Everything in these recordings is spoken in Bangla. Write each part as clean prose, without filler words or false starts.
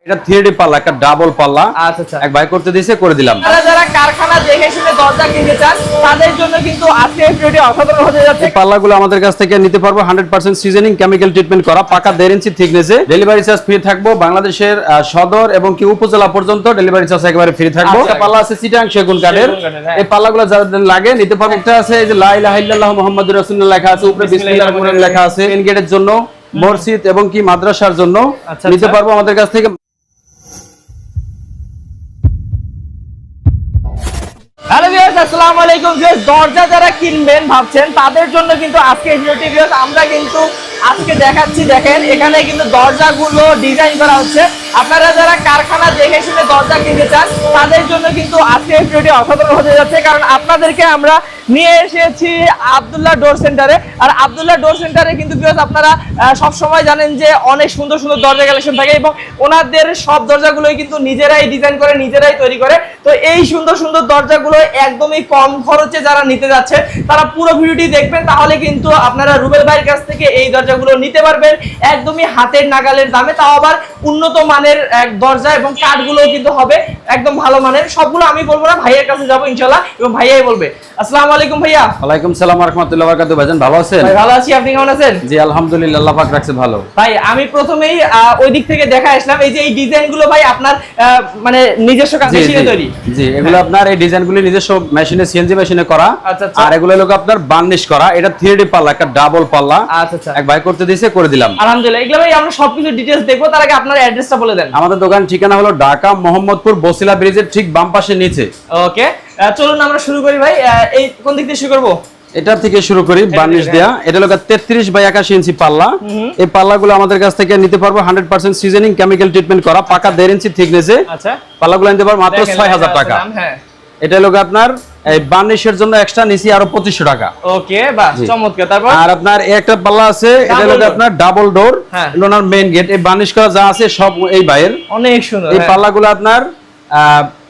এটা 3D পাল্লা, একটা ডাবল পাল্লা। আচ্ছা আচ্ছা, এক ভাই করতে দিয়েছে, করে দিলাম। যারা কারখানা দেখে শুনে দরজা কিনতে চান তাদের জন্য কিন্তু আজকে এই ভিডিওটি অসাধারণ হতে যাচ্ছে। এই পাল্লাগুলো আমাদের কাছ থেকে নিতে পারবো 100% সিজনিং কেমিক্যাল ট্রিটমেন্ট করা, পাকা 1.5 ইঞ্চি থিকনেসে। ডেলিভারি চার্জ ফ্রি থাকবো, বাংলাদেশের সদর এবং কি উপজেলা পর্যন্ত ডেলিভারি চার্জ একেবারে ফ্রি থাকবো। আচ্ছা, পাল্লা আছে চিটাং সেগুন কাঠের। এই পাল্লাগুলো যাদের লাগে নিতে পারবো। একটা আছে এই যে লা ইলাহা ইল্লাল্লাহু মুহাম্মাদুর রাসূলুল্লাহ লেখা আছে, উপরে বিসমিল্লাহির রহমানির রহিম লেখা আছে। মেইন গেটের জন্য, মসজিদ এবং কি মাদ্রাসার জন্য নিতে পারবো আমাদের কাছ থেকে। হ্যালো ভিউয়ার্স, আসসালামু আলাইকুম। ভিউয়ার্স, দরজা যারা কিনবেন ভাবছেন তাদের জন্য কিন্তু আজকে এই ভিডিওটি ভিউয়ার্স আমরা কিন্তু আজকে দেখাচ্ছি। দেখেন এখানে কিন্তু দরজাগুলো ডিজাইন করা হচ্ছে। আপনারা যারা কারখানা দেখে শুনে দরজা কিনতে চান তাদের জন্য কিন্তু আজকে এই ভিডিওটি অসাধারণ হতে যাচ্ছে, কারণ আপনাদেরকে আমরা নিয়ে এসেছি আব্দুল্লাহ ডোর সেন্টারে। আর আব্দুল্লাহ ডোর সেন্টারে কিন্তু ভিউয়ার্স আপনারা সব সময় জানেন যে অনেক সুন্দর সুন্দর দরজা কালেকশন থাকে এবং ওনাদের সব দরজাগুলোই কিন্তু নিজেরাই ডিজাইন করে, নিজেরাই তৈরি করে। তো এই সুন্দর সুন্দর দরজাগুলো একদমই কম খরচে যারা নিতে যাচ্ছে তারা পুরো ভিডিওটি দেখবেন, তাহলে কিন্তু আপনারা রুবেল ভাইয়ের কাছ থেকে এই দরজাগুলো নিতে পারবেন একদমই হাতের নাগালের দামে, তাও আবার উন্নত মানের এক দরজা এবং কাঠগুলো কিন্তু হবে একদম ভালো মানের। সবগুলো আমি বলবো না, ভাইয়ের কাছে যাবো ইনশাআল্লাহ এবং ভাইয়াই বলবে। আসসালামু আলাইকুম ভাইয়া। ওয়ালাইকুম সালাম ওয়া রাহমাতুল্লাহি ওয়া বারাকাতুহু। ভাইজান ভালো আছেন? ভাই ভালো আছি, আপনি কেমন আছেন? জি আলহামদুলিল্লাহ, আল্লাহ পাক রাখছে ভালো। ভাই আমি প্রথমেই ওই দিক থেকে দেখা আসলাম, এই যে এই ডিজাইনগুলো ভাই আপনার মানে নিজস্ব মেশিনে তৈরি? জি, এগুলো আপনার এই ডিজাইনগুলো নিজস্ব মেশিনে, সিএনজি মেশিনে করা। আচ্ছা আচ্ছা, আর এগুলো লোক আপনার বার্নিশ করা। এটা 3D পাল্লা, একটা ডাবল পাল্লা। আচ্ছা আচ্ছা, এক ভাই করতে দিয়েছে, করে দিলাম। আলহামদুলিল্লাহ। এগুলো ভাই আমরা সবকিছু ডিটেইলস দেখবো, তার আগে আপনার অ্যাড্রেসটা বলে দেন। আমাদের দোকান ঠিকানা হলো ঢাকা মোহাম্মদপুর বসিলা ব্রিজের ঠিক বাম পাশে নিচে। ওকে, চলুন আমরা শুরু করি ভাই। এই কোন দিক থেকে শুরু করব? এটা থেকে শুরু করি, বার্নিশ দেয়া। এটা লোক 33 বাই 81 ইঞ্চি পাল্লা। এই পাল্লাগুলো আমাদের কাছ থেকে নিতে পারবো 100% সিজনিং কেমিক্যাল ট্রিটমেন্ট করা, পাকা 1.5 ইঞ্চি থিকনেসে। আচ্ছা, পাল্লাগুলো নিতে পারবো মাত্র 6000 টাকা। হ্যাঁ, এটা লোক আপনার এই বার্নিশের জন্য এক্সট্রা নিছি আরো 2500 টাকা। ওকে, বাহ চমৎকার। তারপর আর আপনার একটা পাল্লা আছে, এটা লোক আপনার ডাবল ডোর, লোনার মেইন গেট। এই বার্নিশ করা যা আছে সব এই বাইরের, অনেক সুন্দর। এই পাল্লাগুলো আপনার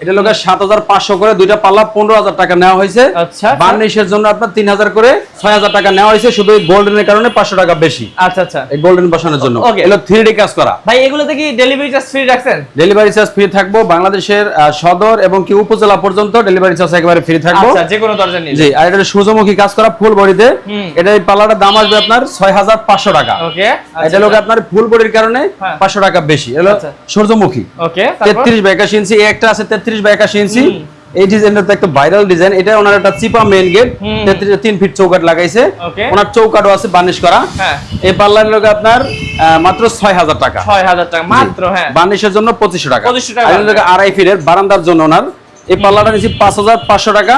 এটা লোক 7500 করে, দুইটা পাল্লা 15000 টাকা নেওয়া হয়েছে। আচ্ছা, বার্নিশের জন্য আপনার 3000 করে 6000 টাকা নেওয়া হয়েছে, শুধু এই গোল্ডেনের কারণে 500 টাকা বেশি। আচ্ছা আচ্ছা, এই গোল্ডেন বসানোর জন্য। এগুলো 3D কাজ করা। ভাই এগুলোতে কি ডেলিভারি চার্জ ফ্রি রাখছেন? ডেলিভারি চার্জ ফ্রি থাকবো, বাংলাদেশের সদর এবং কি উপজেলা পর্যন্ত ডেলিভারি চার্জ একেবারে ফ্রি থাকবো। আচ্ছা, যে কোনো দরজা নিলে। জি, আর এটা সূর্যমুখী কাজ করা ফুল বডিতে। এটা এই পাল্লাটার দাম আসবে আপনার 6500 টাকা। ওকে, এটা লোক আপনার ফুল বডির কারণে 500 টাকা বেশি। এলো সূর্যমুখী। ওকে, 33 বাই 81 ইঞ্চি। একটা আছে 33 বাই 81 ইঞ্চি। এই ডিজাইনটা তো একটা ভাইরাল ডিজাইন। এটা ওনার একটা চিপা মেইন গেট, 3 ফিট চৌকাট লাগাইছে। ওনার চৌকাটও আছে বার্নিশ করা। এই পাল্লার লোক আপনার মাত্র 6000 টাকা। 6000 টাকা মাত্র। হ্যাঁ, বার্নিশের জন্য 2500 টাকা। 2500 টাকা। আর লোক আড়াই ফিটের বারান্দার জন্য ওনার এই পাল্লাটা নিছি 5500 টাকা,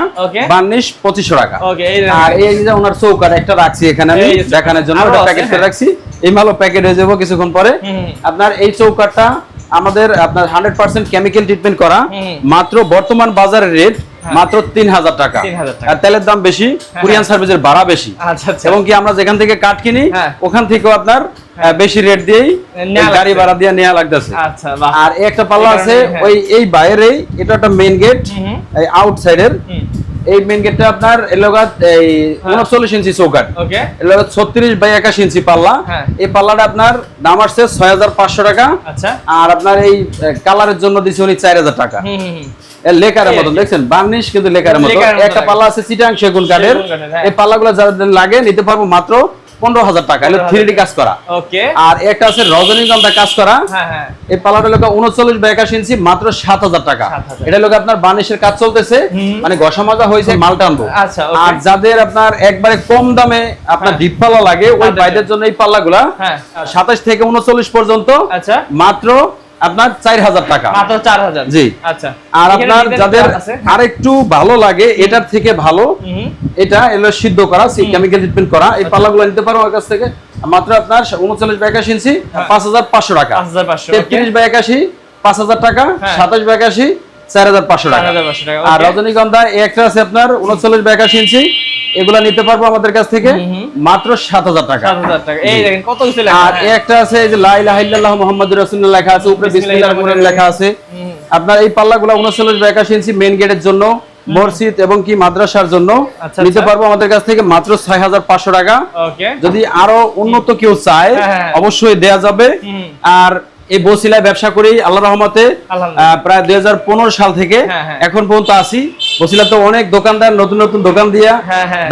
বার্নিশ 2500 টাকা। ওকে, আর এই যে ওনার চৌকাট একটা রাখছি এখানে আমি দেখানোর জন্য, ওটা প্যাকেট করে রাখছি। এই মালও প্যাকেট হয়ে যাবো কিছুক্ষণ পরে। আপনার এই চৌকাটটা আমাদের আপনার 100% কেমিক্যাল ট্রিটমেন্ট করা, মাত্র বর্তমান বাজারের রেট মাত্র 3000 টাকা। আর তেলের দাম বেশি, কুরিয়ান সার্ভিসের ভাড়া বেশি। এবং কি আমরা যেখান থেকে কাঠ কিনি ওখান থেকেও আপনার বেশি রেট দিয়েই গাড়ি ভাড়া দিয়ে নেওয়া লাগতেছে। আর একটা পাল্লা আছে ওই এই বাইরেই, এটা একটা মেইন গেট, এই আউটসাইডের। এই মেইন গেটটা আপনার এলাকা এই 39 ইঞ্চি চৌকাট, এলাকা 36 বাই 81 ইঞ্চি পাল্লা। এই পাল্লাটা আপনার দাম আসছে 6500 টাকা। আর আপনার এই কালারের জন্য দিছি উনি 4000 টাকা। লেকারের মতন দেখছেন, বার্নিশ কিন্তু লেকারের মতো। একটা পাল্লা আছে চিটাং সেগুন কাঠের। এই পাল্লাগুলো যাদের লাগে নিতে পারবো মাত্র 15000 টাকা। এটা 3D কাজ করা। আর একটা আছে রজনীগন্ধা কাজ করা। এই পাল্লাটা লোক 39 বাই 81 ইঞ্চি, মাত্র 7000 টাকা। এটা লোক আপনার বার্নিশের কাজ চলতেছে, মানে ঘষা মাজা হয়েছে, মাল টানবো। আর যাদের আপনার একবারে কম দামে আপনার ডিপ পাল্লা লাগে ওই বাইরের জন্য এই পাল্লাগুলা 27 থেকে 39 পর্যন্ত মাত্র আপনার 4000 টাকা। মাত্র 4000। জি, আচ্ছা। আর আপনার যাদের আরেকটু ভালো লাগে, এটার থেকে ভালো, এটা এলো সিদ্ধ করা, কেমিক্যাল ট্রিটমেন্ট করা। এই পাল্লাগুলো নিতে পারো আমার কাছ থেকে মাত্র আপনার 39 বাই 81 ইঞ্চি, 5500 টাকা। 33 বাই 81 5000 টাকা, 27 বাই 81 4500 টাকা। আর রজনীগন্ধা একটা আছে আপনার 39 বাই 81 ইঞ্চি, এগুলা নিতে পারবো আমাদের কাছ থেকে মাত্র 7000 টাকা। 7000 টাকা। এই দেখেন কত কিছু লেখা। আর একটা আছে এই যে লা ইলাহা ইল্লাল্লাহু মুহাম্মাদুর রাসূলুল্লাহ লেখা আছে, উপরে বিসমিল্লাহির রহমানির রহিম লেখা আছে। আপনার এই পাল্লাগুলো 39 বাই 81 ইঞ্চি মেইন গেটের জন্য, মসজিদ এবং কি মাদ্রাসার জন্য নিতে পারবো আমাদের কাছ থেকে মাত্র 6500 টাকা। যদি আরো উন্নত কেউ চায় অবশ্যই দেয়া যাবে। আর এই বসিলায় ব্যবসা করি আল্লাহর রহমতে প্রায় 2015 সাল থেকে এখন পর্যন্ত আছি। বসিলা তো অনেক দোকানদার নতুন নতুন দোকান দিয়া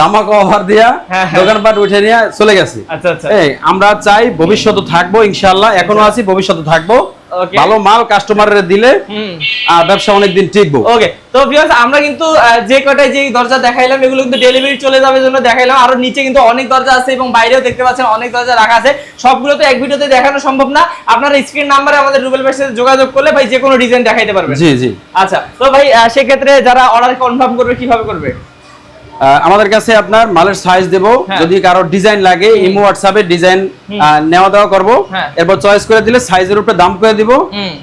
ধামাকা অফার দিয়া দোকানপাট উঠে নিয়ে চলে গেছে। এই আমরা চাই ভবিষ্যতে থাকবো ইনশাআল্লাহ, এখনো আছি, ভবিষ্যতে থাকবো। ভালো মাল কাস্টমারের দিলে ব্যবসা অনেকদিন টিকবো। ওকে, তো ভিউয়ার্স আমরা কিন্তু যে কয়টাই যে দরজা দেখাইলাম এগুলো কিন্তু ডেলিভারি চলে যাবে জন্য দেখাইলাম। আরো নিচে কিন্তু অনেক দরজা আছে এবং বাইরেও দেখতে পাচ্ছেন অনেক দরজা রাখা আছে। সবগুলো তো এক ভিডিওতে দেখানো সম্ভব না। আপনারা স্ক্রিন নাম্বারে আমাদের রুবেল ভাইয়ের সাথে যোগাযোগ করলে ভাই যে কোনো ডিজাইন দেখাইতে পারবেন। জি জি। আচ্ছা, তো ভাই সেই ক্ষেত্রে যারা অর্ডার কনফার্ম করবে কিভাবে করবে? আমাদের কাছে আপনার মালের সাইজ দেব, যদি কারো ডিজাইন লাগে ইমো হোয়াটসঅ্যাপে ডিজাইন নেওয়া দেওয়া করব, এরপর চয়েস করে দিলে সাইজের উপরে দাম করে দিব,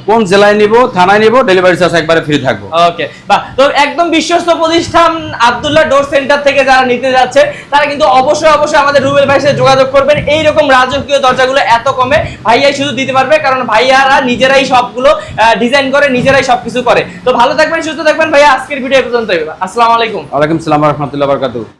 কোন জেলায় নিব থানায় নিব ডেলিভারি চার্জ একবারে ফ্রি থাকবে। ওকে, বাহ। তো একদম বিশ্বস্ত প্রতিষ্ঠান আব্দুল্লাহ ডোর সেন্টার থেকে যারা নিতে যাচ্ছে তারা কিন্তু অবশ্যই আমাদের রুবেল ভাইয়ের সাথে যোগাযোগ করবেন। এই রকম রাজকীয় দরজাগুলো এত কমে ভাইয়াই শুধু দিতে পারবে, কারণ ভাইয়ারা নিজেরাই সবগুলো ডিজাইন করে, নিজেরাই সবকিছু করে। তো ভালো থাকবেন, সুস্থ থাকবেন ভাইয়া। আজকের ভিডিও এই পর্যন্তই। আসসালামু আলাইকুম। ওয়ালাইকুম আসসালাম ওয়া রাহমাতুল্লাহি ওয়া বারাকাতুহু।